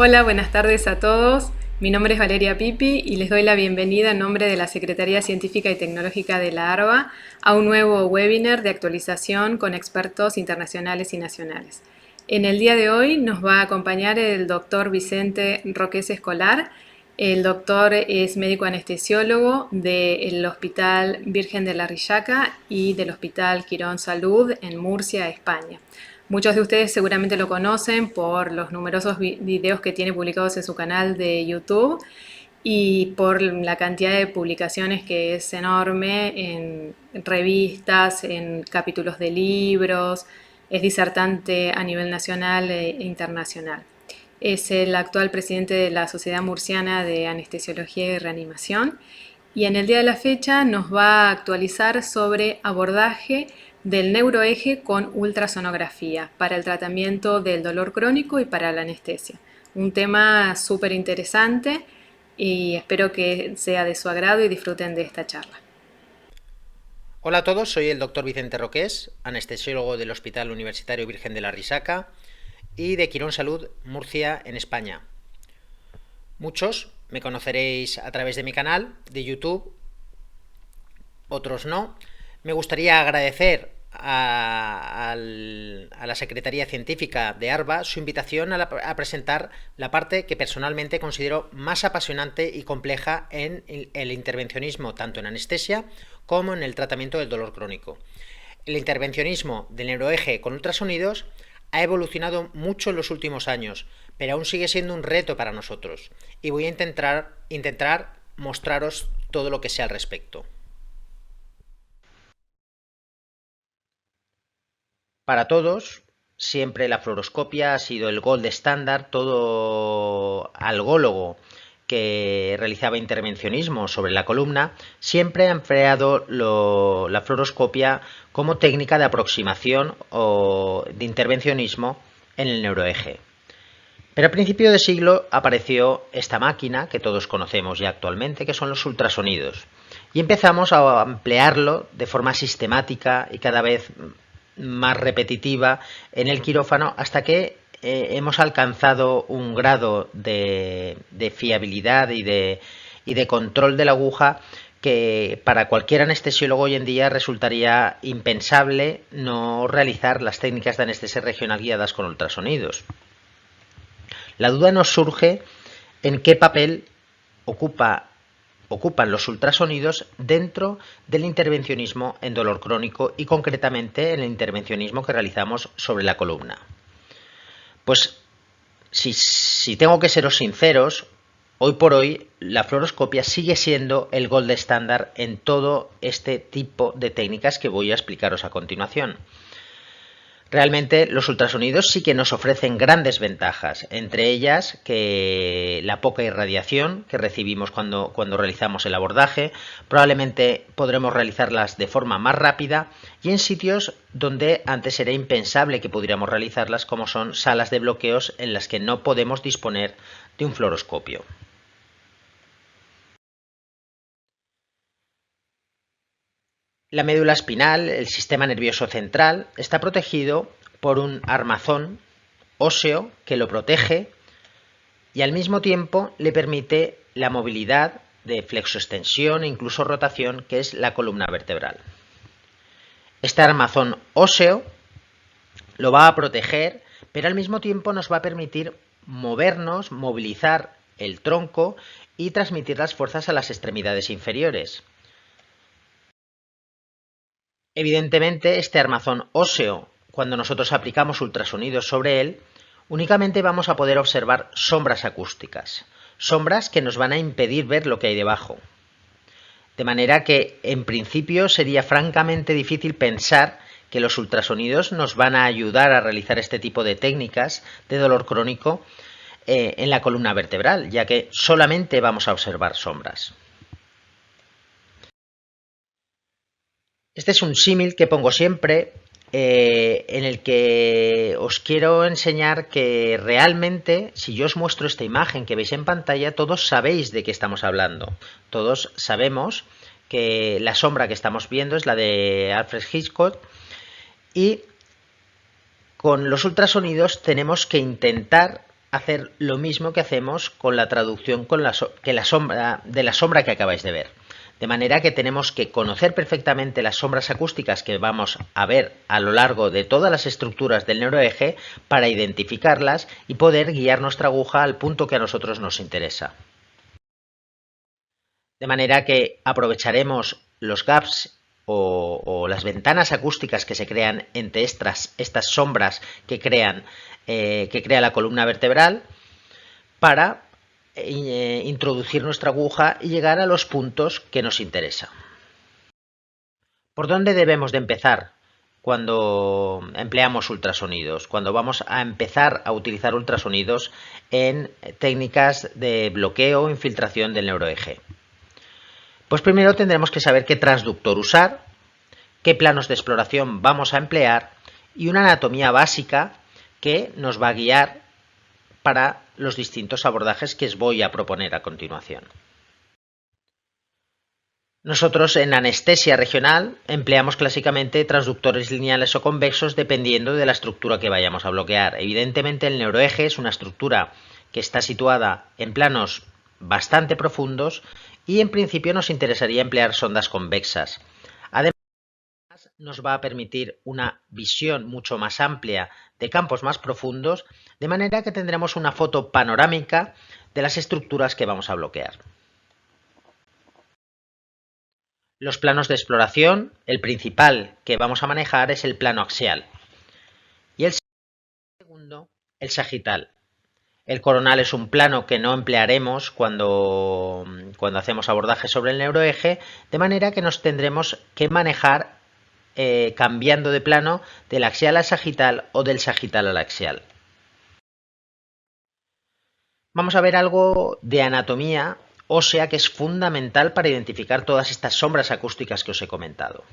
Hola, buenas tardes a todos. Mi nombre es Valeria Pipi y les doy la bienvenida en nombre de la Secretaría Científica y Tecnológica de la ARBA a un nuevo webinar de actualización con expertos internacionales y nacionales. En el día de hoy nos va a acompañar el doctor Vicente Roques Escolar. El doctor es médico anestesiólogo del Hospital Virgen de la Risaca y del Hospital Quirón Salud en Murcia, España. Muchos de ustedes seguramente lo conocen por los numerosos videos que tiene publicados en su canal de YouTube y por la cantidad de publicaciones que es enorme en revistas, en capítulos de libros, es disertante a nivel nacional e internacional. Es el actual presidente de la Sociedad Murciana de Anestesiología y Reanimación y en el día de la fecha nos va a actualizar sobre abordaje del neuroeje con ultrasonografía para el tratamiento del dolor crónico y para la anestesia. Un tema súper interesante y espero que sea de su agrado y disfruten de esta charla. Hola a todos, soy el doctor Vicente Roques, anestesiólogo del Hospital Universitario Virgen de la Risaca y de Quirón Salud, Murcia, en España. Muchos me conoceréis a través de mi canal de YouTube, otros no. Me gustaría agradecer a la Secretaría Científica de ARBA su invitación a presentar la parte que personalmente considero más apasionante y compleja en el intervencionismo, tanto en anestesia como en el tratamiento del dolor crónico. El intervencionismo del neuroeje con ultrasonidos ha evolucionado mucho en los últimos años, pero aún sigue siendo un reto para nosotros, y voy a intentar mostraros todo lo que sé al respecto. Para todos, siempre la fluoroscopia ha sido el gold estándar. Todo algólogo que realizaba intervencionismo sobre la columna siempre ha empleado la fluoroscopia como técnica de aproximación o de intervencionismo en el neuroeje. Pero a principio de siglo apareció esta máquina que todos conocemos ya actualmente, que son los ultrasonidos, y empezamos a emplearlo de forma sistemática y cada vez más repetitiva en el quirófano hasta que hemos alcanzado un grado de fiabilidad y de control de la aguja que para cualquier anestesiólogo hoy en día resultaría impensable no realizar las técnicas de anestesia regional guiadas con ultrasonidos. La duda nos surge en qué papel ocupan los ultrasonidos dentro del intervencionismo en dolor crónico y concretamente en el intervencionismo que realizamos sobre la columna. Pues si tengo que seros sinceros, hoy por hoy la fluoroscopia sigue siendo el gold estándar en todo este tipo de técnicas que voy a explicaros a continuación. Realmente los ultrasonidos sí que nos ofrecen grandes ventajas, entre ellas que la poca irradiación que recibimos cuando realizamos el abordaje, probablemente podremos realizarlas de forma más rápida y en sitios donde antes era impensable que pudiéramos realizarlas, como son salas de bloqueos en las que no podemos disponer de un fluoroscopio. La médula espinal, el sistema nervioso central, está protegido por un armazón óseo que lo protege y al mismo tiempo le permite la movilidad de flexoextensión e incluso rotación, que es la columna vertebral. Este armazón óseo lo va a proteger, pero al mismo tiempo nos va a permitir movernos, movilizar el tronco y transmitir las fuerzas a las extremidades inferiores. Evidentemente, este armazón óseo, cuando nosotros aplicamos ultrasonidos sobre él, únicamente vamos a poder observar sombras acústicas, sombras que nos van a impedir ver lo que hay debajo. De manera que, en principio, sería francamente difícil pensar que los ultrasonidos nos van a ayudar a realizar este tipo de técnicas de dolor crónico en la columna vertebral, ya que solamente vamos a observar sombras. Este es un símil que pongo siempre, en el que os quiero enseñar que realmente, si yo os muestro esta imagen que veis en pantalla, todos sabéis de qué estamos hablando. Todos sabemos que la sombra que estamos viendo es la de Alfred Hitchcock y con los ultrasonidos tenemos que intentar hacer lo mismo que hacemos con la traducción de la sombra que acabáis de ver. De manera que tenemos que conocer perfectamente las sombras acústicas que vamos a ver a lo largo de todas las estructuras del neuroeje para identificarlas y poder guiar nuestra aguja al punto que a nosotros nos interesa. De manera que aprovecharemos los gaps o las ventanas acústicas que se crean entre estas sombras que crea la columna vertebral para introducir nuestra aguja y llegar a los puntos que nos interesa. ¿Por dónde debemos de empezar cuando empleamos ultrasonidos? Cuando vamos a empezar a utilizar ultrasonidos en técnicas de bloqueo o infiltración del neuroeje. Pues primero tendremos que saber qué transductor usar, qué planos de exploración vamos a emplear y una anatomía básica que nos va a guiar para los distintos abordajes que os voy a proponer a continuación. Nosotros en anestesia regional empleamos clásicamente transductores lineales o convexos dependiendo de la estructura que vayamos a bloquear. Evidentemente el neuroeje es una estructura que está situada en planos bastante profundos y en principio nos interesaría emplear sondas convexas. Además, nos va a permitir una visión mucho más amplia de campos más profundos, de manera que tendremos una foto panorámica de las estructuras que vamos a bloquear. Los planos de exploración, el principal que vamos a manejar es el plano axial y el segundo, el sagital. El coronal es un plano que no emplearemos cuando hacemos abordaje sobre el neuroeje, de manera que nos tendremos que manejar cambiando de plano del axial al sagital o del sagital al axial. Vamos a ver algo de anatomía ósea que es fundamental para identificar todas estas sombras acústicas que os he comentado.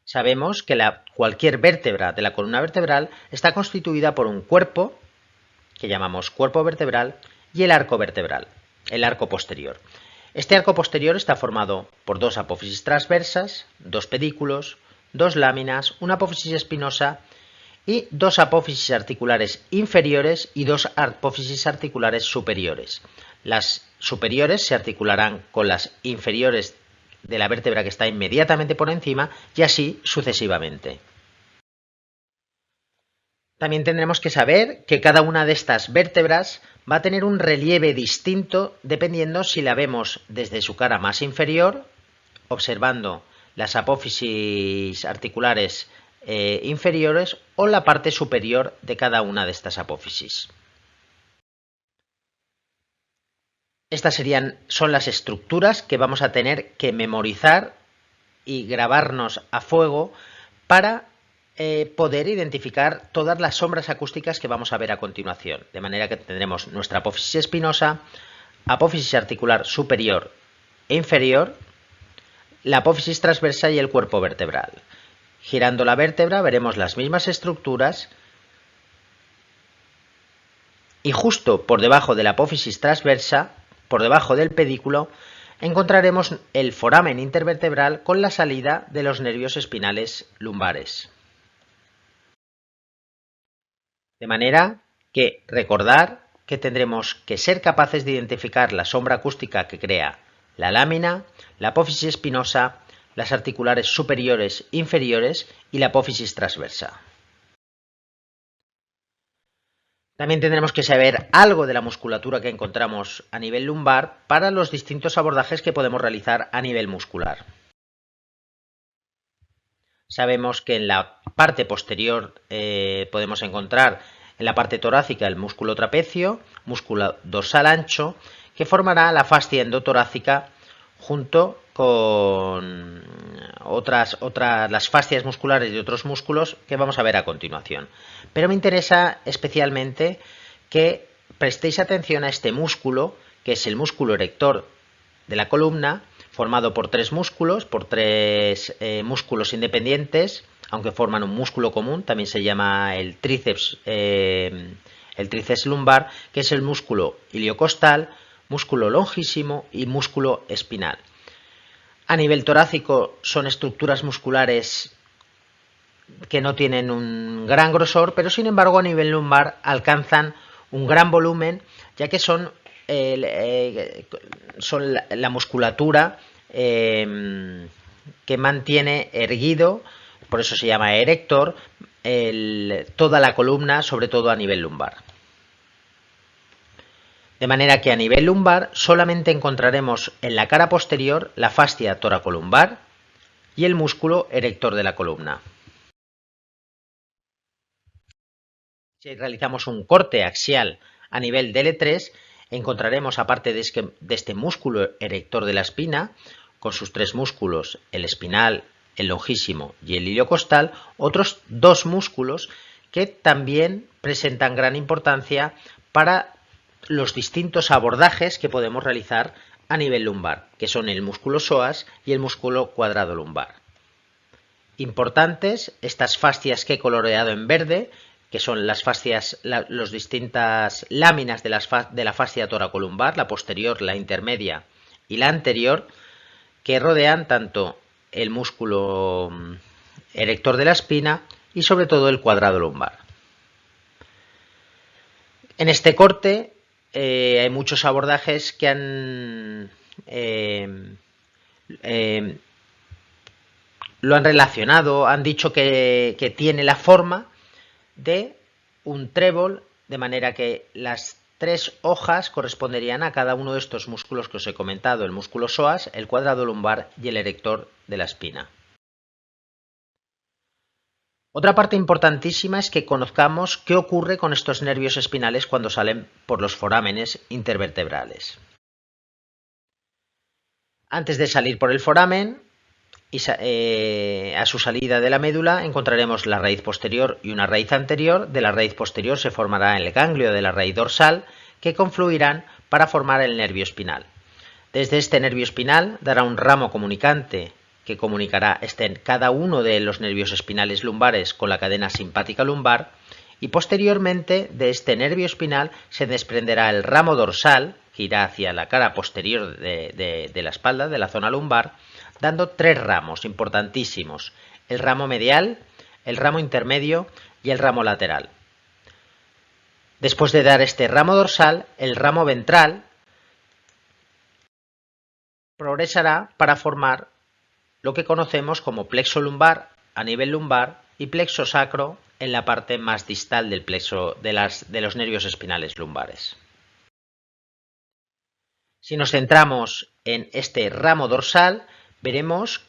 Sabemos que cualquier vértebra de la columna vertebral está constituida por un cuerpo, que llamamos cuerpo vertebral, y el arco vertebral, el arco posterior. Este arco posterior está formado por dos apófisis transversas, dos pedículos, dos láminas, una apófisis espinosa y dos apófisis articulares inferiores y dos apófisis articulares superiores. Las superiores se articularán con las inferiores de la vértebra que está inmediatamente por encima y así sucesivamente. También tendremos que saber que cada una de estas vértebras va a tener un relieve distinto dependiendo si la vemos desde su cara más inferior, observando las apófisis articulares inferiores o la parte superior de cada una de estas apófisis. Estas son las estructuras que vamos a tener que memorizar y grabarnos a fuego para poder identificar todas las sombras acústicas que vamos a ver a continuación. De manera que tendremos nuestra apófisis espinosa, apófisis articular superior e inferior, la apófisis transversa y el cuerpo vertebral. Girando la vértebra veremos las mismas estructuras y justo por debajo de la apófisis transversa, por debajo del pedículo, encontraremos el foramen intervertebral con la salida de los nervios espinales lumbares. De manera que recordar que tendremos que ser capaces de identificar la sombra acústica que crea la lámina, la apófisis espinosa, las articulares superiores, inferiores y la apófisis transversa. También tendremos que saber algo de la musculatura que encontramos a nivel lumbar para los distintos abordajes que podemos realizar a nivel muscular. Sabemos que en la parte posterior podemos encontrar en la parte torácica el músculo trapecio, músculo dorsal ancho, que formará la fascia endotorácica junto con las fascias musculares de otros músculos que vamos a ver a continuación. Pero me interesa especialmente que prestéis atención a este músculo, que es el músculo erector de la columna, formado por tres músculos independientes, aunque forman un músculo común. También se llama el tríceps lumbar, que es el músculo iliocostal, músculo longísimo y músculo espinal. A nivel torácico son estructuras musculares que no tienen un gran grosor, pero sin embargo a nivel lumbar alcanzan un gran volumen, ya que son la musculatura que mantiene erguido, por eso se llama erector, toda la columna, sobre todo a nivel lumbar. De manera que a nivel lumbar solamente encontraremos en la cara posterior la fascia toracolumbar y el músculo erector de la columna. Si realizamos un corte axial a nivel de L3, encontraremos, aparte de este músculo erector de la espina, con sus tres músculos, el espinal, el longísimo y el iliocostal, otros dos músculos que también presentan gran importancia para los distintos abordajes que podemos realizar a nivel lumbar, que son el músculo psoas y el músculo cuadrado lumbar. Importantes estas fascias que he coloreado en verde, que son las fascias, las distintas láminas de la fascia toracolumbar, la posterior, la intermedia y la anterior, que rodean tanto el músculo erector de la espina y sobre todo el cuadrado lumbar. En este corte hay muchos abordajes que lo han relacionado, han dicho que tiene la forma de un trébol, de manera que las tres hojas corresponderían a cada uno de estos músculos que os he comentado, el músculo psoas, el cuadrado lumbar y el erector de la espina. Otra parte importantísima es que conozcamos qué ocurre con estos nervios espinales cuando salen por los forámenes intervertebrales. Antes de salir por el foramen, a su salida de la médula encontraremos la raíz posterior y una raíz anterior. De la raíz posterior se formará el ganglio de la raíz dorsal, que confluirán para formar el nervio espinal. Desde este nervio espinal dará un ramo comunicante que comunicará cada uno de los nervios espinales lumbares con la cadena simpática lumbar, y posteriormente de este nervio espinal se desprenderá el ramo dorsal, que irá hacia la cara posterior de la espalda, de la zona lumbar, dando tres ramos importantísimos: el ramo medial, el ramo intermedio y el ramo lateral. Después de dar este ramo dorsal, el ramo ventral progresará para formar lo que conocemos como plexo lumbar a nivel lumbar y plexo sacro en la parte más distal del plexo de los nervios espinales lumbares. Si nos centramos en este ramo dorsal, veremos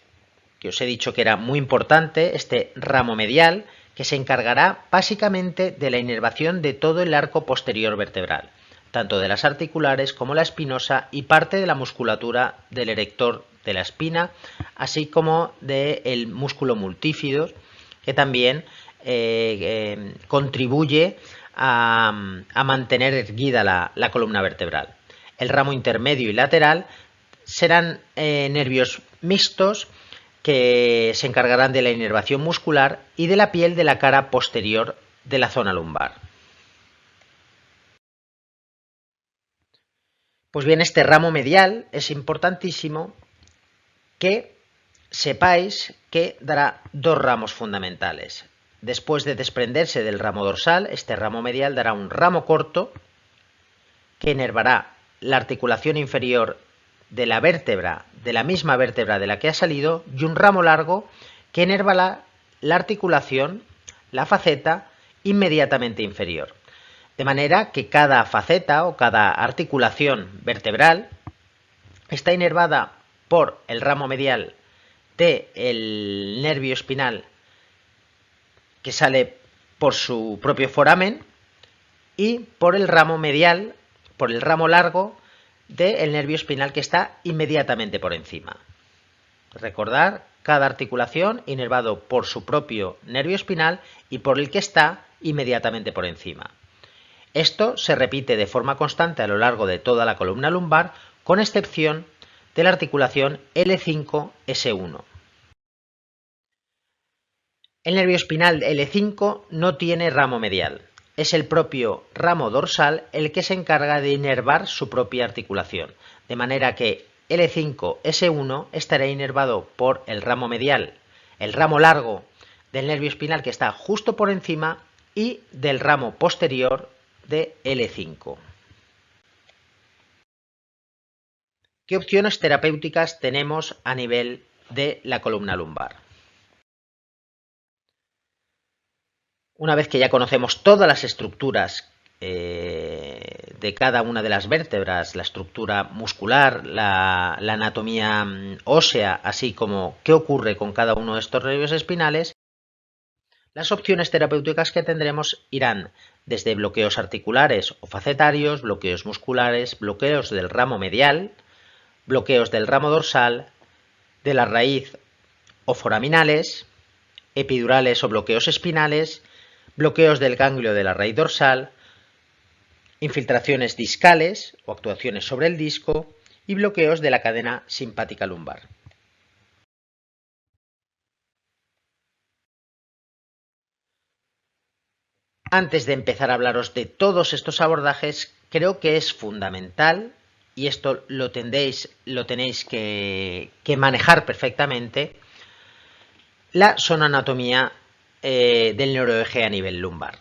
que os he dicho que era muy importante este ramo medial, que se encargará básicamente de la inervación de todo el arco posterior vertebral, tanto de las articulares como la espinosa y parte de la musculatura del erector de la espina, así como del músculo multífido, que también contribuye a mantener erguida la columna vertebral. El ramo intermedio y lateral serán nervios mixtos que se encargarán de la inervación muscular y de la piel de la cara posterior de la zona lumbar. Pues bien, este ramo medial es importantísimo que sepáis que dará dos ramos fundamentales. Después de desprenderse del ramo dorsal, este ramo medial dará un ramo corto que inervará la articulación inferior de la vértebra, de la misma vértebra de la que ha salido, y un ramo largo que inervará la articulación, la faceta, inmediatamente inferior. De manera que cada faceta o cada articulación vertebral está inervada por el ramo medial del nervio espinal que sale por su propio foramen y por el ramo medial, por el ramo largo del nervio espinal que está inmediatamente por encima. Recordar, cada articulación inervado por su propio nervio espinal y por el que está inmediatamente por encima. Esto se repite de forma constante a lo largo de toda la columna lumbar, con excepción de la articulación L5-S1. El nervio espinal L5 no tiene ramo medial. Es el propio ramo dorsal el que se encarga de inervar su propia articulación, de manera que L5-S1 estará inervado por el ramo medial, el ramo largo del nervio espinal que está justo por encima y del ramo posterior de L5. ¿Qué opciones terapéuticas tenemos a nivel de la columna lumbar? Una vez que ya conocemos todas las estructuras de cada una de las vértebras, la estructura muscular, la anatomía ósea, así como qué ocurre con cada uno de estos nervios espinales, las opciones terapéuticas que tendremos irán desde bloqueos articulares o facetarios, bloqueos musculares, bloqueos del ramo medial, bloqueos del ramo dorsal, de la raíz o foraminales, epidurales o bloqueos espinales, bloqueos del ganglio de la raíz dorsal, infiltraciones discales o actuaciones sobre el disco y bloqueos de la cadena simpática lumbar. Antes de empezar a hablaros de todos estos abordajes, creo que es fundamental, y esto lo tenéis que manejar perfectamente, la sonanatomía del neuroeje a nivel lumbar.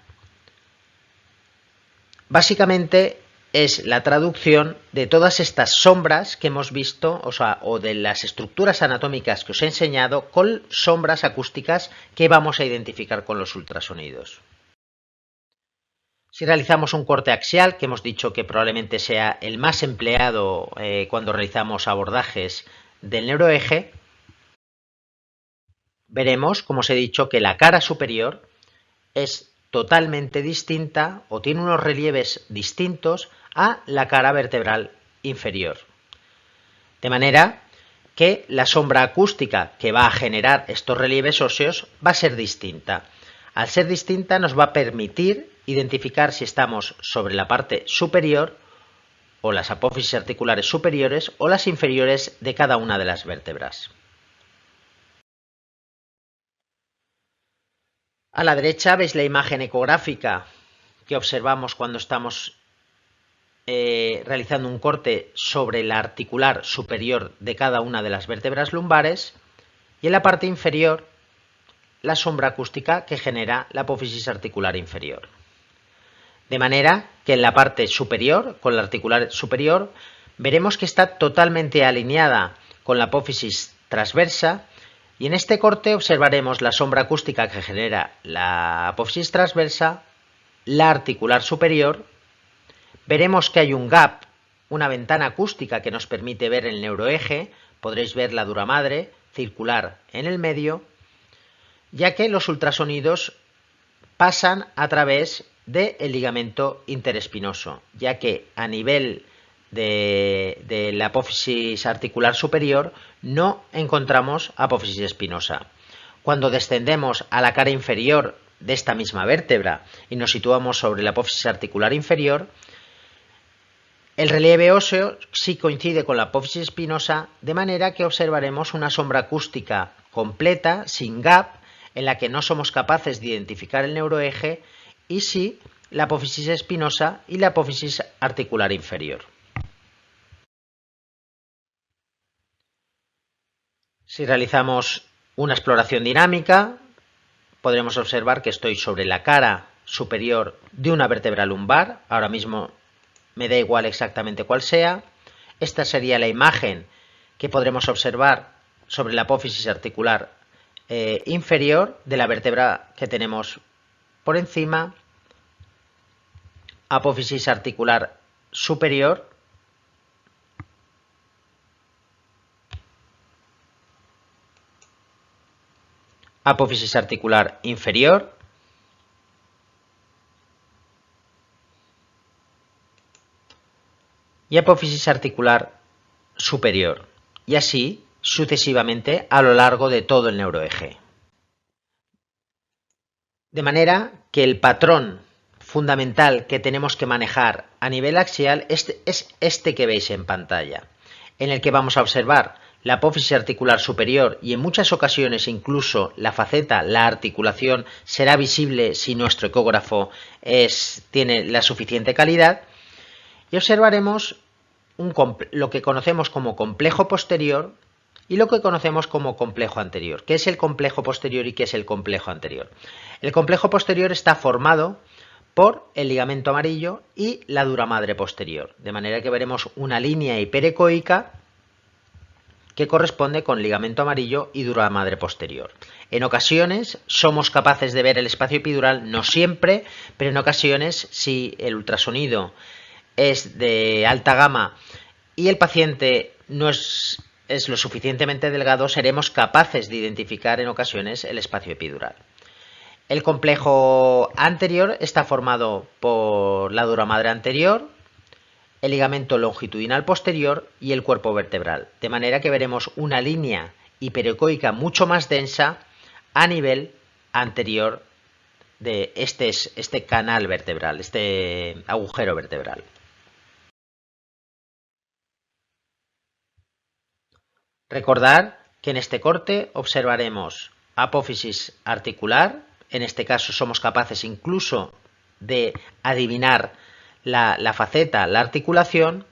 Básicamente es la traducción de todas estas sombras que hemos visto, o de las estructuras anatómicas que os he enseñado, con sombras acústicas que vamos a identificar con los ultrasonidos. Si realizamos un corte axial, que hemos dicho que probablemente sea el más empleado cuando realizamos abordajes del neuroeje, veremos, como os he dicho, que la cara superior es totalmente distinta o tiene unos relieves distintos a la cara vertebral inferior. De manera que la sombra acústica que va a generar estos relieves óseos va a ser distinta. Al ser distinta nos va a permitir identificar si estamos sobre la parte superior o las apófisis articulares superiores o las inferiores de cada una de las vértebras. A la derecha veis la imagen ecográfica que observamos cuando estamos realizando un corte sobre la articular superior de cada una de las vértebras lumbares, y en la parte inferior la sombra acústica que genera la apófisis articular inferior. De manera que en la parte superior, con la articular superior, veremos que está totalmente alineada con la apófisis transversa, y en este corte observaremos la sombra acústica que genera la apófisis transversa, la articular superior. Veremos que hay un gap, una ventana acústica que nos permite ver el neuroeje. Podréis ver la dura madre circular en el medio, ya que los ultrasonidos pasan a través del ligamento interespinoso, ya que a nivel de la apófisis articular superior no encontramos apófisis espinosa. Cuando descendemos a la cara inferior de esta misma vértebra y nos situamos sobre la apófisis articular inferior, el relieve óseo sí coincide con la apófisis espinosa, de manera que observaremos una sombra acústica completa, sin gap, en la que no somos capaces de identificar el neuroeje y sí la apófisis espinosa y la apófisis articular inferior. Si realizamos una exploración dinámica, podremos observar que estoy sobre la cara superior de una vértebra lumbar. Ahora mismo me da igual exactamente cuál sea. Esta sería la imagen que podremos observar sobre la apófisis articular inferior de la vértebra que tenemos por encima, apófisis articular superior, apófisis articular inferior, y apófisis articular superior, y así sucesivamente a lo largo de todo el neuroeje. De manera que el patrón fundamental que tenemos que manejar a nivel axial es este que veis en pantalla, en el que vamos a observar la apófisis articular superior y en muchas ocasiones incluso la faceta, la articulación, será visible si nuestro ecógrafo tiene la suficiente calidad, y observaremos lo que conocemos como complejo posterior y lo que conocemos como complejo anterior. ¿Qué es el complejo posterior y qué es el complejo anterior? El complejo posterior está formado por el ligamento amarillo y la dura madre posterior, de manera que veremos una línea hiperecoica que corresponde con ligamento amarillo y dura madre posterior. En ocasiones somos capaces de ver el espacio epidural, no siempre, pero en ocasiones, si el ultrasonido es de alta gama y el paciente no es lo suficientemente delgado, seremos capaces de identificar en ocasiones el espacio epidural. El complejo anterior está formado por la dura madre anterior, el ligamento longitudinal posterior y el cuerpo vertebral, de manera que veremos una línea hiperecoica mucho más densa a nivel anterior de este canal vertebral, este agujero vertebral. Recordar que en este corte observaremos apófisis articular, en este caso somos capaces incluso de adivinar la faceta, la articulación.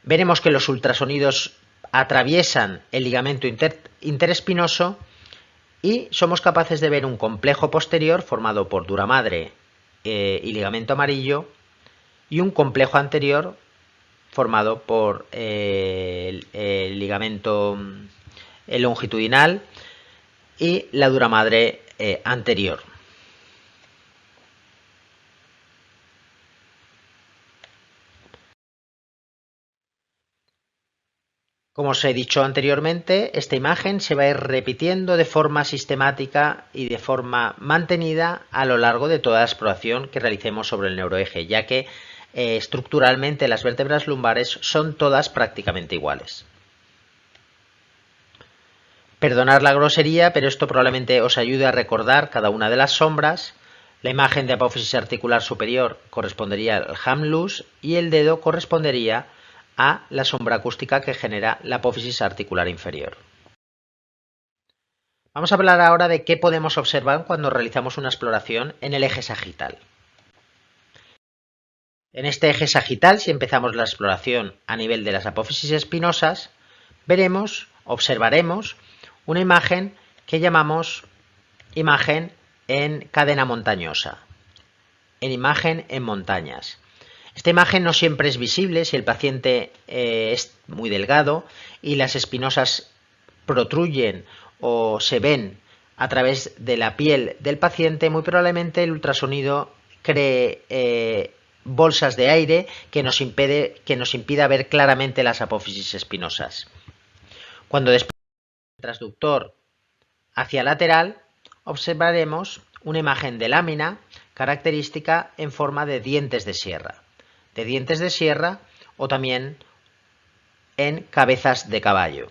Veremos que los ultrasonidos atraviesan el ligamento interespinoso y somos capaces de ver un complejo posterior formado por dura madre y ligamento amarillo y un complejo anterior formado por el ligamento longitudinal y la dura madre anterior. Como os he dicho anteriormente, esta imagen se va a ir repitiendo de forma sistemática y de forma mantenida a lo largo de toda la exploración que realicemos sobre el neuroeje, ya que estructuralmente las vértebras lumbares son todas prácticamente iguales. Perdonad la grosería, pero esto probablemente os ayude a recordar cada una de las sombras. La imagen de apófisis articular superior correspondería al hamlus y el dedo correspondería a la sombra acústica que genera la apófisis articular inferior. Vamos a hablar ahora de qué podemos observar cuando realizamos una exploración en el eje sagital. En este eje sagital, si empezamos la exploración a nivel de las apófisis espinosas, observaremos una imagen que llamamos imagen en cadena montañosa, en imagen en montañas. Esta imagen no siempre es visible si el paciente es muy delgado y las espinosas protruyen o se ven a través de la piel del paciente. Muy probablemente el ultrasonido cree bolsas de aire que nos impida ver claramente las apófisis espinosas. Cuando desplazamos el transductor hacia lateral, observaremos una imagen de lámina característica en forma de dientes de sierra o también en cabezas de caballo.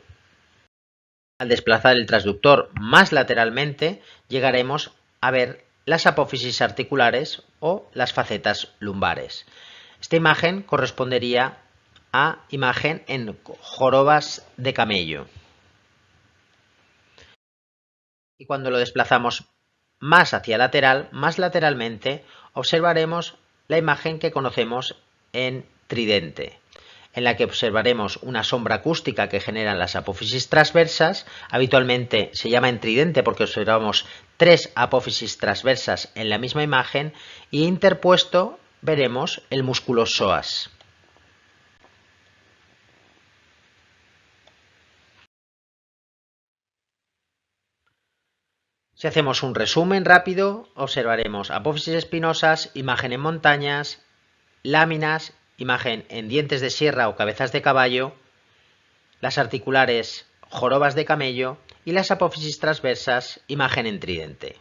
Al desplazar el transductor más lateralmente, llegaremos a ver las apófisis articulares o las facetas lumbares. Esta imagen correspondería a imagen en jorobas de camello. Y cuando lo desplazamos más lateralmente, observaremos la imagen que conocemos en tridente, en la que observaremos una sombra acústica que generan las apófisis transversas. Habitualmente se llama en tridente porque observamos 3 apófisis transversas en la misma imagen y interpuesto veremos el músculo psoas. Si hacemos un resumen rápido, observaremos apófisis espinosas, imagen en montañas, láminas, imagen en dientes de sierra o cabezas de caballo, las articulares jorobas de camello y las apófisis transversas, imagen en tridente.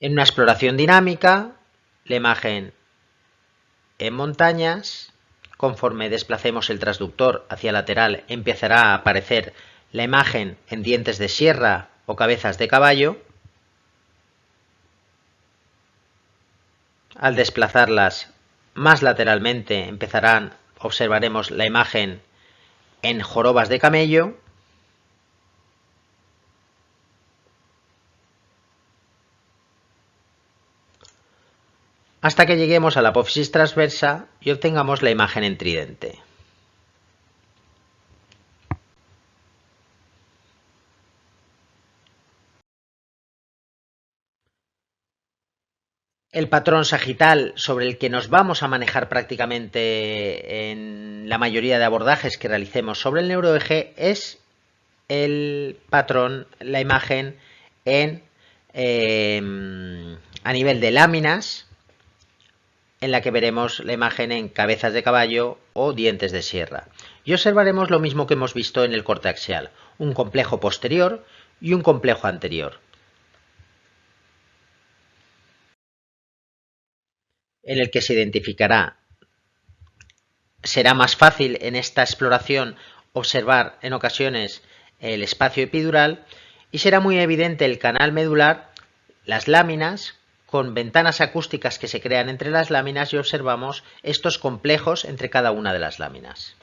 En una exploración dinámica, la imagen en montañas, conforme desplacemos el transductor hacia lateral, empezará a aparecer la imagen en dientes de sierra o cabezas de caballo. Al desplazarlas más lateralmente observaremos la imagen en jorobas de camello. Hasta que lleguemos a la apófisis transversa y obtengamos la imagen en tridente. El patrón sagital sobre el que nos vamos a manejar prácticamente en la mayoría de abordajes que realicemos sobre el neuroeje es el patrón, la imagen a nivel de láminas, en la que veremos la imagen en cabezas de caballo o dientes de sierra. Y observaremos lo mismo que hemos visto en el corte axial, un complejo posterior y un complejo anterior, en el que se identificará. Será más fácil en esta exploración observar en ocasiones el espacio epidural y será muy evidente el canal medular, las láminas, con ventanas acústicas que se crean entre las láminas y observamos estos complejos entre cada una de las láminas.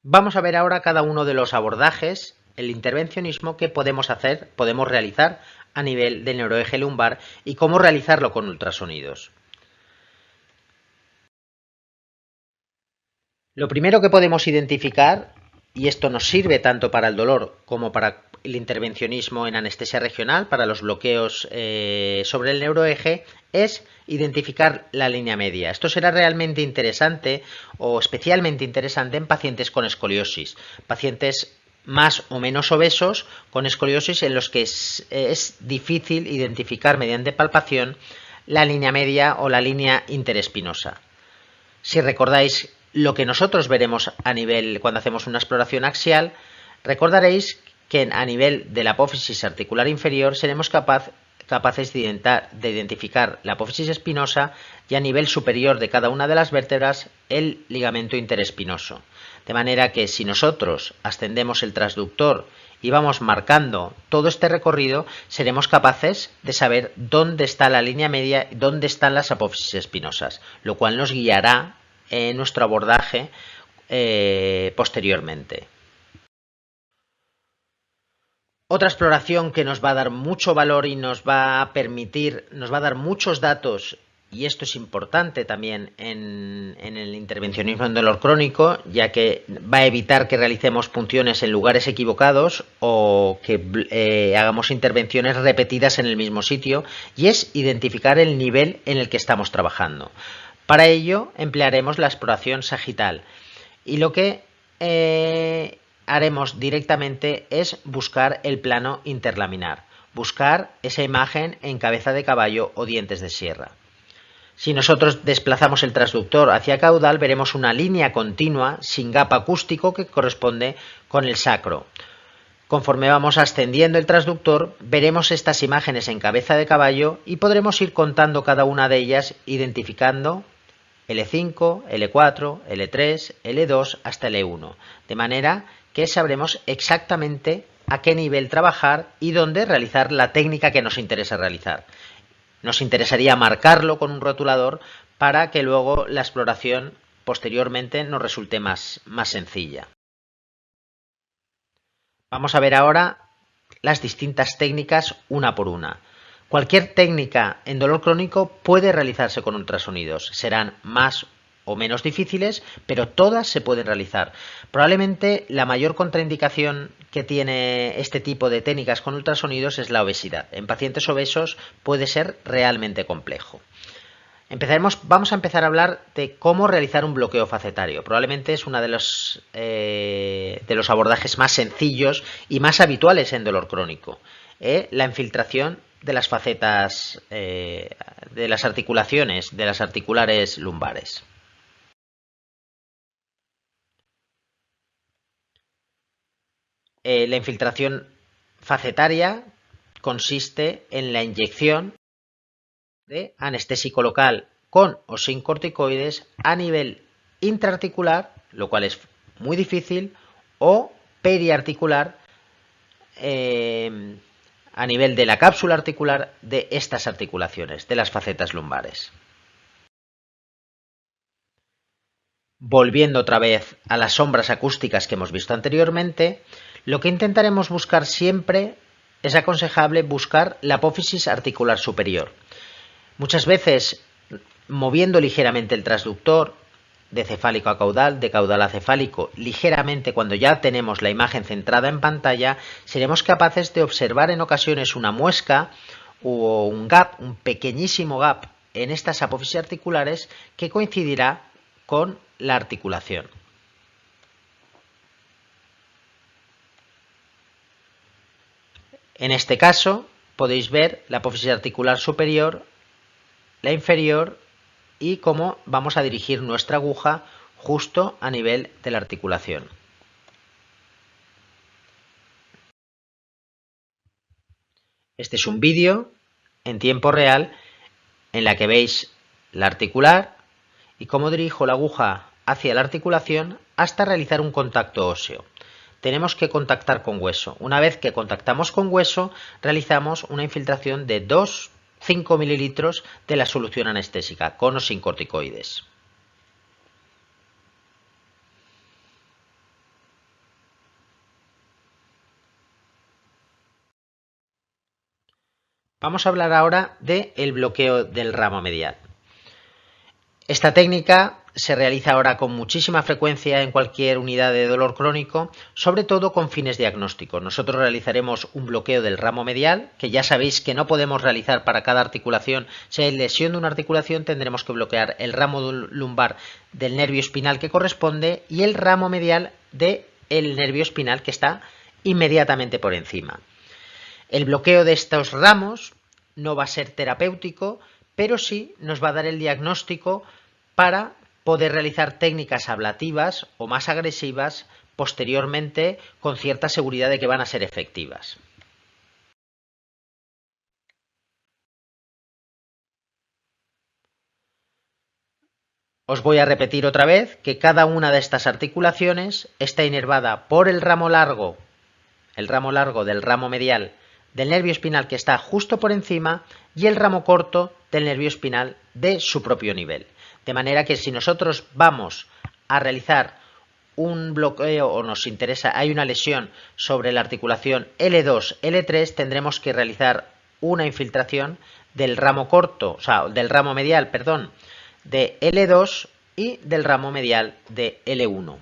Vamos a ver ahora cada uno de los abordajes, el intervencionismo que podemos realizar a nivel del neuroeje lumbar y cómo realizarlo con ultrasonidos. Lo primero que podemos identificar, y esto nos sirve tanto para el dolor como para el intervencionismo en anestesia regional, para los bloqueos sobre el neuroeje, es identificar la línea media. Esto será realmente interesante o especialmente interesante en pacientes con escoliosis, pacientes más o menos obesos con escoliosis en los que es difícil identificar mediante palpación la línea media o la línea interespinosa. Si recordáis lo que nosotros veremos a nivel cuando hacemos una exploración axial, recordaréis que a nivel de la apófisis articular inferior seremos capaces de identificar la apófisis espinosa y a nivel superior de cada una de las vértebras el ligamento interespinoso. De manera que si nosotros ascendemos el transductor y vamos marcando todo este recorrido, seremos capaces de saber dónde está la línea media y dónde están las apófisis espinosas, lo cual nos guiará en nuestro abordaje posteriormente. Otra exploración que nos va a dar mucho valor y nos va a dar muchos datos, y esto es importante también en el intervencionismo en dolor crónico, ya que va a evitar que realicemos punciones en lugares equivocados o que hagamos intervenciones repetidas en el mismo sitio, y es identificar el nivel en el que estamos trabajando. Para ello emplearemos la exploración sagital y lo que haremos directamente es buscar el plano interlaminar, buscar esa imagen en cabeza de caballo o dientes de sierra. Si nosotros desplazamos el transductor hacia caudal, veremos una línea continua sin gap acústico que corresponde con el sacro. Conforme vamos ascendiendo el transductor, veremos estas imágenes en cabeza de caballo y podremos ir contando cada una de ellas, identificando L5, L4, L3, L2 hasta L1, de manera que sabremos exactamente a qué nivel trabajar y dónde realizar la técnica que nos interesa realizar. Nos interesaría marcarlo con un rotulador para que luego la exploración posteriormente nos resulte más sencilla. Vamos a ver ahora las distintas técnicas una por una. Cualquier técnica en dolor crónico puede realizarse con ultrasonidos. Serán más o menos difíciles, pero todas se pueden realizar. Probablemente la mayor contraindicación que tiene este tipo de técnicas con ultrasonidos es la obesidad. En pacientes obesos puede ser realmente complejo. Vamos a empezar a hablar de cómo realizar un bloqueo facetario. Probablemente es uno de los abordajes más sencillos y más habituales en dolor crónico. La infiltración de las facetas de las articulaciones, de las articulares lumbares. La infiltración facetaria consiste en la inyección de anestésico local con o sin corticoides a nivel intraarticular, lo cual es muy difícil, o periarticular a nivel de la cápsula articular de estas articulaciones, de las facetas lumbares. Volviendo otra vez a las sombras acústicas que hemos visto anteriormente, lo que intentaremos buscar siempre es aconsejable buscar la apófisis articular superior. Muchas veces, moviendo ligeramente el transductor, de cefálico a caudal, de caudal a cefálico, ligeramente cuando ya tenemos la imagen centrada en pantalla, seremos capaces de observar en ocasiones una muesca o un gap, un pequeñísimo gap en estas apófisis articulares que coincidirá con la articulación. En este caso podéis ver la apófisis articular superior, la inferior y cómo vamos a dirigir nuestra aguja justo a nivel de la articulación. Este es un vídeo en tiempo real en la que veis la articular y cómo dirijo la aguja hacia la articulación hasta realizar un contacto óseo. Tenemos que contactar con hueso. Una vez que contactamos con hueso, realizamos una infiltración de 2,5 mililitros de la solución anestésica, con o sin corticoides. Vamos a hablar ahora del bloqueo del ramo medial. Esta técnica se realiza ahora con muchísima frecuencia en cualquier unidad de dolor crónico, sobre todo con fines diagnósticos. Nosotros realizaremos un bloqueo del ramo medial, que ya sabéis que no podemos realizar para cada articulación. Si hay lesión de una articulación, tendremos que bloquear el ramo lumbar del nervio espinal que corresponde y el ramo medial del nervio espinal que está inmediatamente por encima. El bloqueo de estos ramos no va a ser terapéutico, pero sí nos va a dar el diagnóstico para poder realizar técnicas ablativas o más agresivas posteriormente con cierta seguridad de que van a ser efectivas. Os voy a repetir otra vez que cada una de estas articulaciones está inervada por el ramo largo del ramo medial del nervio espinal que está justo por encima y el ramo corto del nervio espinal de su propio nivel. De manera que si nosotros vamos a realizar un bloqueo o nos interesa, hay una lesión sobre la articulación L2, L3, tendremos que realizar una infiltración del ramo corto, o sea, del ramo medial, perdón, de L2 y del ramo medial de L1.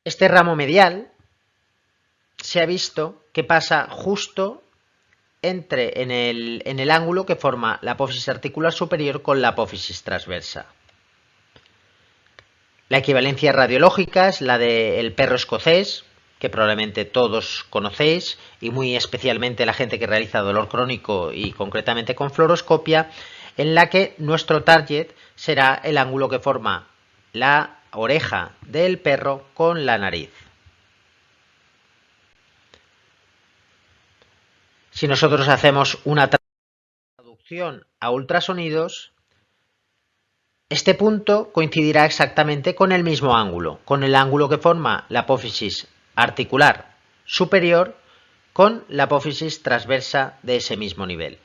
Este ramo medial se ha visto que pasa justo en el ángulo que forma la apófisis articular superior con la apófisis transversa. La equivalencia radiológica es la del perro escocés, que probablemente todos conocéis, y muy especialmente la gente que realiza dolor crónico y concretamente con fluoroscopia, en la que nuestro target será el ángulo que forma la oreja del perro con la nariz. Si nosotros hacemos una traducción a ultrasonidos, este punto coincidirá exactamente con el mismo ángulo, con el ángulo que forma la apófisis articular superior con la apófisis transversa de ese mismo nivel.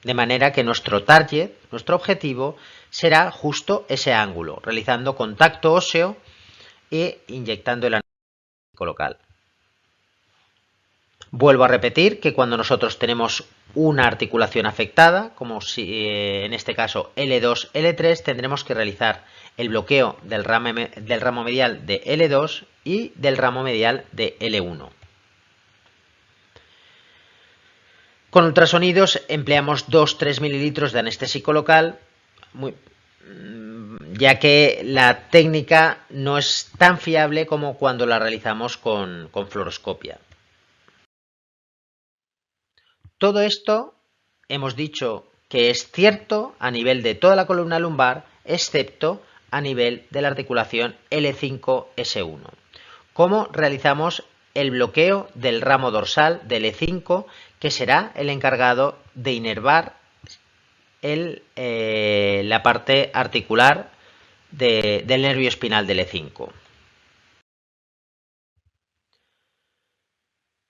De manera que nuestro target, nuestro objetivo, será justo ese ángulo, realizando contacto óseo e inyectando el anestésico local. Vuelvo a repetir que cuando nosotros tenemos una articulación afectada, como si en este caso L2, L3, tendremos que realizar el bloqueo del ramo medial de L2 y del ramo medial de L1. Con ultrasonidos empleamos 2-3 mililitros de anestésico local, ya que la técnica no es tan fiable como cuando la realizamos con fluoroscopia. Todo esto hemos dicho que es cierto a nivel de toda la columna lumbar, excepto a nivel de la articulación L5-S1. ¿Cómo realizamos el bloqueo del ramo dorsal del E5, que será el encargado de inervar la parte articular del nervio espinal del E5?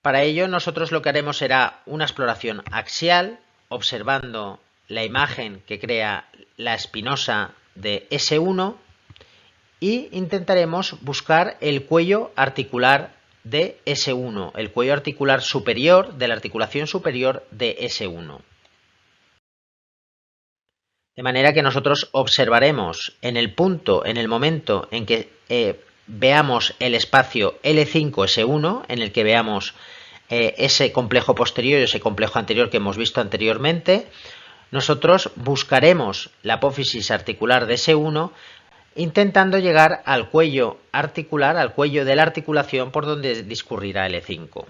Para ello nosotros lo que haremos será una exploración axial, observando la imagen que crea la espinosa de S1 y intentaremos buscar el cuello articular de S1, el cuello articular superior de la articulación superior de S1. De manera que nosotros observaremos en el momento en que veamos el espacio L5-S1, en el que veamos ese complejo posterior y ese complejo anterior que hemos visto anteriormente, nosotros buscaremos la apófisis articular de S1 intentando llegar al cuello articular, al cuello de la articulación por donde discurrirá L5.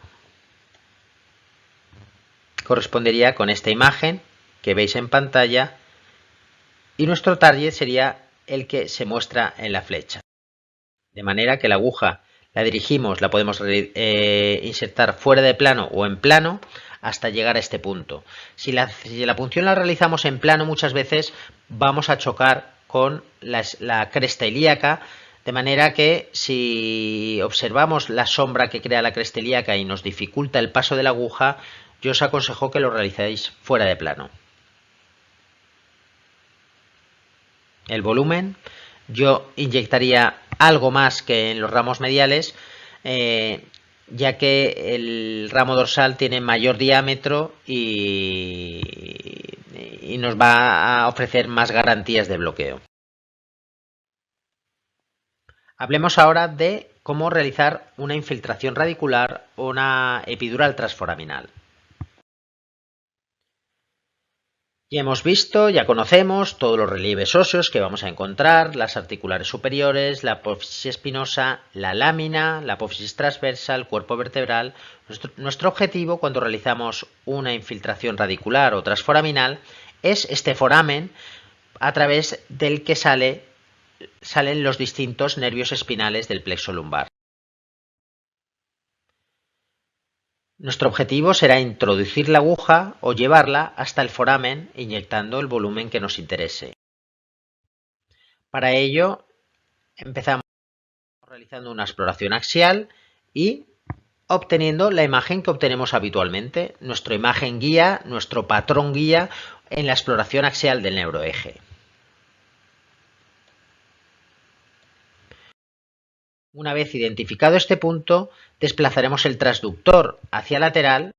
Correspondería con esta imagen que veis en pantalla y nuestro target sería el que se muestra en la flecha. De manera que la aguja la dirigimos, la podemos insertar fuera de plano o en plano hasta llegar a este punto. Si la punción la realizamos en plano, muchas veces vamos a chocar con la cresta ilíaca, de manera que si observamos la sombra que crea la cresta ilíaca y nos dificulta el paso de la aguja, yo os aconsejo que lo realicéis fuera de plano. El volumen, yo inyectaría algo más que en los ramos mediales, ya que el ramo dorsal tiene mayor diámetro y nos va a ofrecer más garantías de bloqueo. Hablemos ahora de cómo realizar una infiltración radicular o una epidural transforaminal. Ya hemos visto, ya conocemos todos los relieves óseos que vamos a encontrar, las articulares superiores, la apófisis espinosa, la lámina, la apófisis transversa, el cuerpo vertebral. Nuestro objetivo cuando realizamos una infiltración radicular o transforaminal es este foramen a través del que salen los distintos nervios espinales del plexo lumbar. Nuestro objetivo será introducir la aguja o llevarla hasta el foramen inyectando el volumen que nos interese. Para ello empezamos realizando una exploración axial y obteniendo la imagen que obtenemos habitualmente, nuestra imagen guía, nuestro patrón guía en la exploración axial del neuroeje. Una vez identificado este punto, desplazaremos el transductor hacia lateral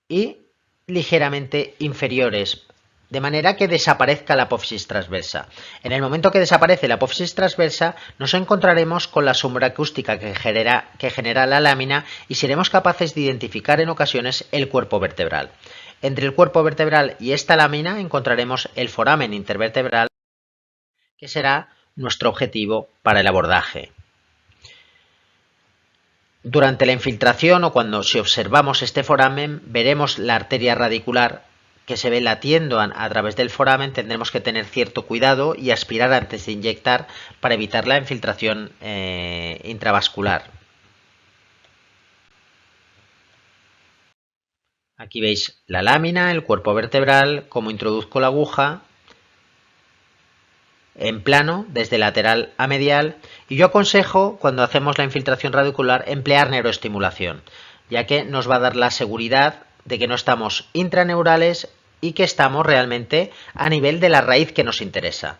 y ligeramente inferiores, de manera que desaparezca la apófisis transversa. En el momento que desaparece la apófisis transversa, nos encontraremos con la sombra acústica que genera la lámina y seremos capaces de identificar en ocasiones el cuerpo vertebral. Entre el cuerpo vertebral y esta lámina encontraremos el foramen intervertebral, que será nuestro objetivo para el abordaje. Durante la infiltración o si observamos este foramen, veremos la arteria radicular que se ve latiendo a través del foramen. Tendremos que tener cierto cuidado y aspirar antes de inyectar para evitar la infiltración intravascular. Aquí veis la lámina, el cuerpo vertebral, cómo introduzco la aguja en plano, desde lateral a medial, y yo aconsejo, cuando hacemos la infiltración radicular, emplear neuroestimulación, ya que nos va a dar la seguridad de que no estamos intraneurales y que estamos realmente a nivel de la raíz que nos interesa.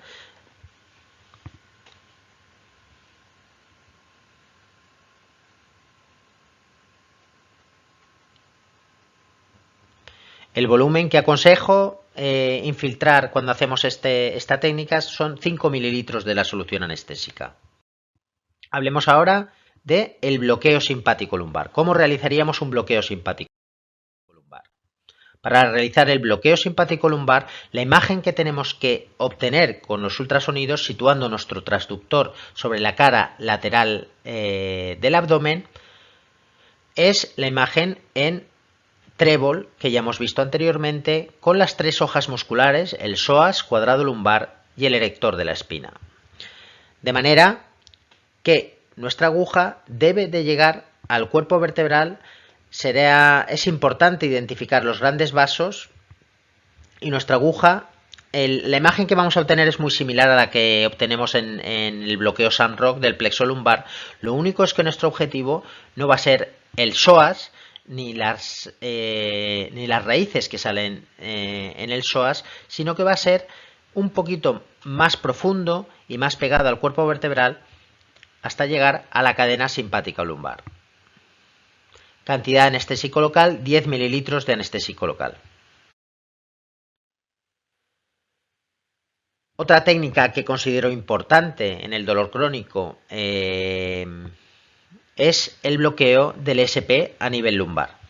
El volumen que aconsejo infiltrar cuando hacemos esta técnica son 5 mililitros de la solución anestésica. Hablemos ahora del bloqueo simpático lumbar. ¿Cómo realizaríamos un bloqueo simpático lumbar? Para realizar el bloqueo simpático lumbar, la imagen que tenemos que obtener con los ultrasonidos, situando nuestro transductor sobre la cara lateral del abdomen, es la imagen en trébol que ya hemos visto anteriormente, con las tres hojas musculares, el psoas, cuadrado lumbar y el erector de la espina. De manera que nuestra aguja debe de llegar al cuerpo vertebral. Es importante identificar los grandes vasos y nuestra aguja, la imagen que vamos a obtener es muy similar a la que obtenemos en el bloqueo Sunrock del plexo lumbar. Lo único es que nuestro objetivo no va a ser el psoas, ni las raíces que salen en el psoas, sino que va a ser un poquito más profundo y más pegado al cuerpo vertebral hasta llegar a la cadena simpática lumbar. Cantidad anestésico local, 10 mililitros de anestésico local. Otra técnica que considero importante en el dolor crónico es el bloqueo del SP a nivel lumbar.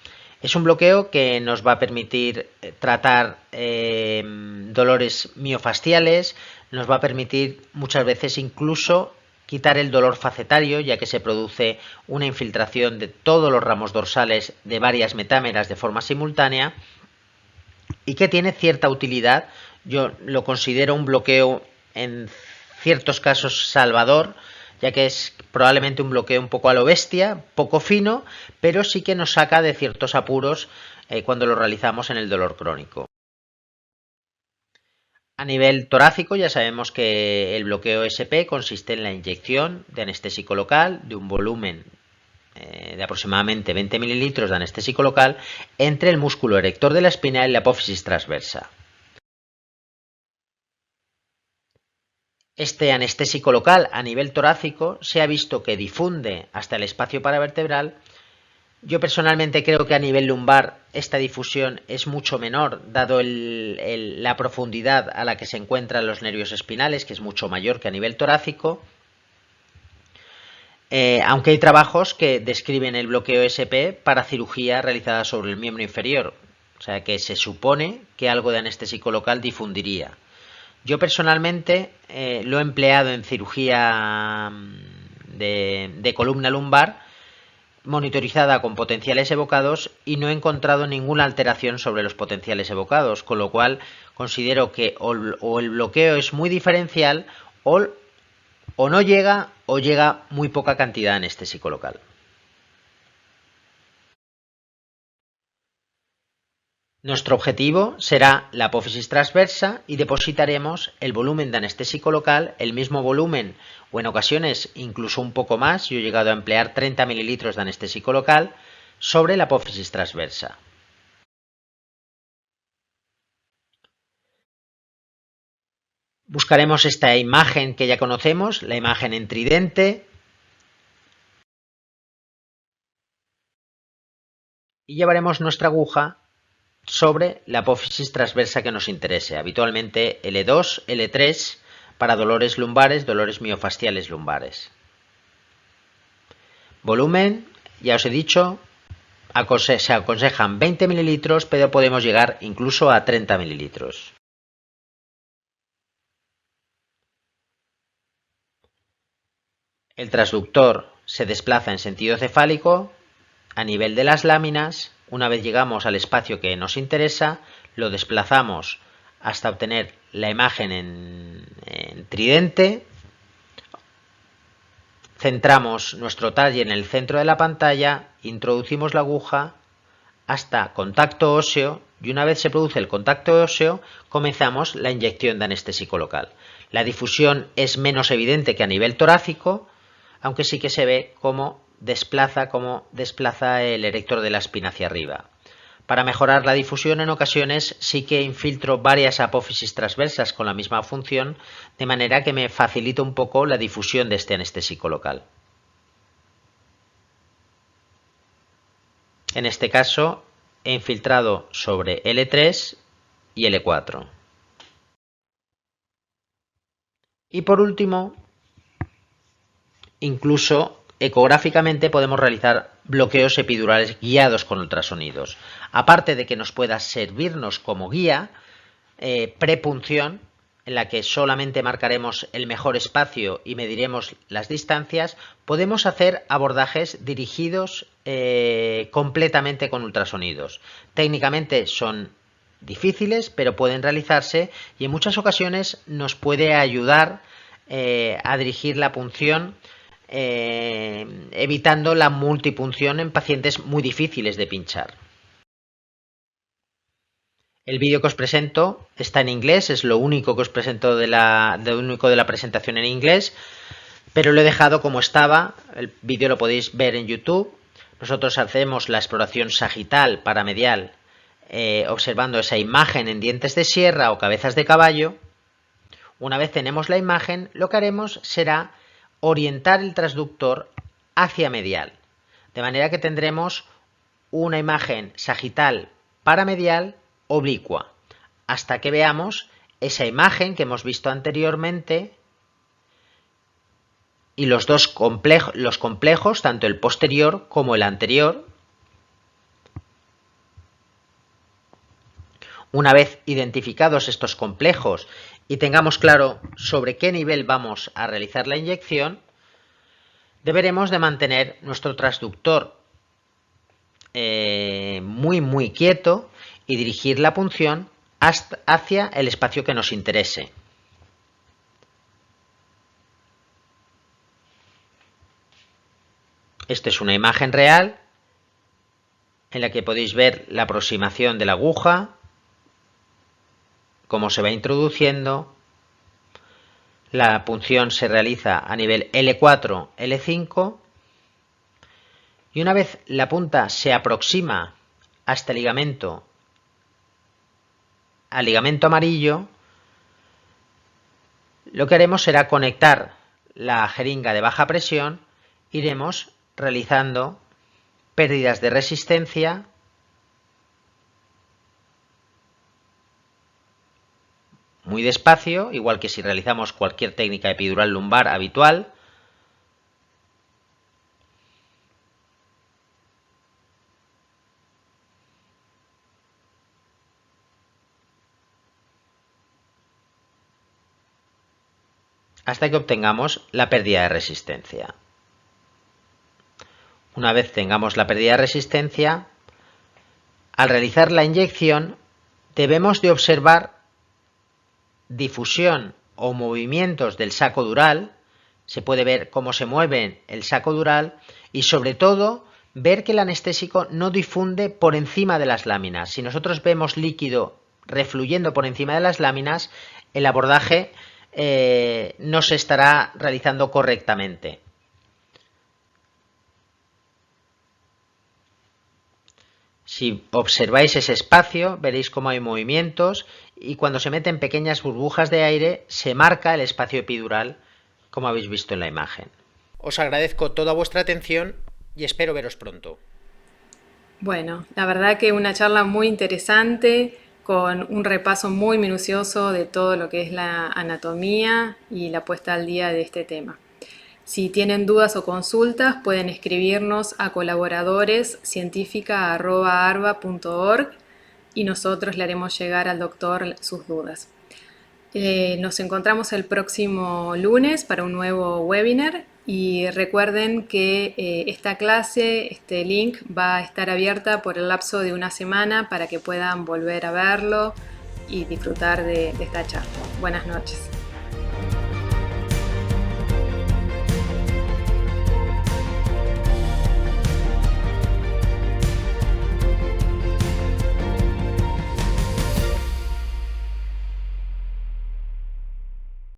Es un bloqueo que nos va a permitir tratar dolores miofasciales, nos va a permitir muchas veces incluso quitar el dolor facetario, ya que se produce una infiltración de todos los ramos dorsales de varias metámeras de forma simultánea y que tiene cierta utilidad. Yo lo considero un bloqueo en ciertos casos salvador, ya que es probablemente un bloqueo un poco a lo bestia, poco fino, pero sí que nos saca de ciertos apuros cuando lo realizamos en el dolor crónico. A nivel torácico ya sabemos que el bloqueo SP consiste en la inyección de anestésico local de un volumen de aproximadamente 20 mililitros de anestésico local entre el músculo erector de la espina y la apófisis transversa. Este anestésico local a nivel torácico se ha visto que difunde hasta el espacio paravertebral. Yo personalmente creo que a nivel lumbar esta difusión es mucho menor, dado la profundidad a la que se encuentran los nervios espinales, que es mucho mayor que a nivel torácico. Aunque hay trabajos que describen el bloqueo SP para cirugía realizada sobre el miembro inferior, o sea que se supone que algo de anestésico local difundiría. Yo personalmente lo he empleado en cirugía de columna lumbar, monitorizada con potenciales evocados, y no he encontrado ninguna alteración sobre los potenciales evocados, con lo cual considero que o el bloqueo es muy diferencial o no llega o llega muy poca cantidad de anestésico local. Nuestro objetivo será la apófisis transversa y depositaremos el volumen de anestésico local, el mismo volumen o en ocasiones incluso un poco más. Yo he llegado a emplear 30 mililitros de anestésico local sobre la apófisis transversa. Buscaremos esta imagen que ya conocemos, la imagen en tridente, y llevaremos nuestra aguja sobre la apófisis transversa que nos interese, habitualmente L2, L3, para dolores lumbares, dolores miofasciales lumbares. Volumen, ya os he dicho, se aconsejan 20 mililitros, pero podemos llegar incluso a 30 mililitros. El transductor se desplaza en sentido cefálico a nivel de las láminas. Una vez llegamos al espacio que nos interesa, lo desplazamos hasta obtener la imagen en tridente. Centramos nuestro talle en el centro de la pantalla, introducimos la aguja hasta contacto óseo y una vez se produce el contacto óseo comenzamos la inyección de anestésico local. La difusión es menos evidente que a nivel torácico, aunque sí que se ve cómo desplaza el erector de la espina hacia arriba. Para mejorar la difusión, en ocasiones sí que infiltro varias apófisis transversas con la misma función, de manera que me facilita un poco la difusión de este anestésico local. En este caso he infiltrado sobre L3 y L4. Y por último, incluso ecográficamente podemos realizar bloqueos epidurales guiados con ultrasonidos. Aparte de que nos pueda servirnos como guía, prepunción, en la que solamente marcaremos el mejor espacio y mediremos las distancias, podemos hacer abordajes dirigidos completamente con ultrasonidos. Técnicamente son difíciles, pero pueden realizarse y en muchas ocasiones nos puede ayudar a dirigir la punción, evitando la multipunción en pacientes muy difíciles de pinchar. El vídeo que os presento está en inglés, es lo único que os presento de la presentación en inglés, pero lo he dejado como estaba. El vídeo lo podéis ver en YouTube. Nosotros hacemos la exploración sagital paramedial observando esa imagen en dientes de sierra o cabezas de caballo. Una vez tenemos la imagen, lo que haremos será orientar el transductor hacia medial, de manera que tendremos una imagen sagital paramedial oblicua, hasta que veamos esa imagen que hemos visto anteriormente y los complejos, tanto el posterior como el anterior. Una vez identificados estos complejos y tengamos claro sobre qué nivel vamos a realizar la inyección, deberemos de mantener nuestro transductor muy quieto y dirigir la punción hacia el espacio que nos interese. Esta es una imagen real en la que podéis ver la aproximación de la aguja, cómo se va introduciendo. La punción se realiza a nivel L4, L5 y una vez la punta se aproxima hasta el ligamento, al ligamento amarillo, lo que haremos será conectar la jeringa de baja presión. Iremos realizando pérdidas de resistencia muy despacio, igual que si realizamos cualquier técnica epidural lumbar habitual. Hasta que obtengamos la pérdida de resistencia. Una vez tengamos la pérdida de resistencia, al realizar la inyección debemos de observar difusión o movimientos del saco dural. Se puede ver cómo se mueve el saco dural y sobre todo ver que el anestésico no difunde por encima de las láminas. Si nosotros vemos líquido refluyendo por encima de las láminas, el abordaje no se estará realizando correctamente. Si observáis ese espacio, veréis cómo hay movimientos y cuando se meten pequeñas burbujas de aire se marca el espacio epidural, como habéis visto en la imagen. Os agradezco toda vuestra atención y espero veros pronto. Bueno, la verdad que una charla muy interesante, con un repaso muy minucioso de todo lo que es la anatomía y la puesta al día de este tema. Si tienen dudas o consultas, pueden escribirnos a colaboradorescientifica@arba.org y nosotros le haremos llegar al doctor sus dudas. Nos encontramos el próximo lunes para un nuevo webinar y recuerden que esta clase, este link va a estar abierta por el lapso de una semana para que puedan volver a verlo y disfrutar de esta charla. Buenas noches.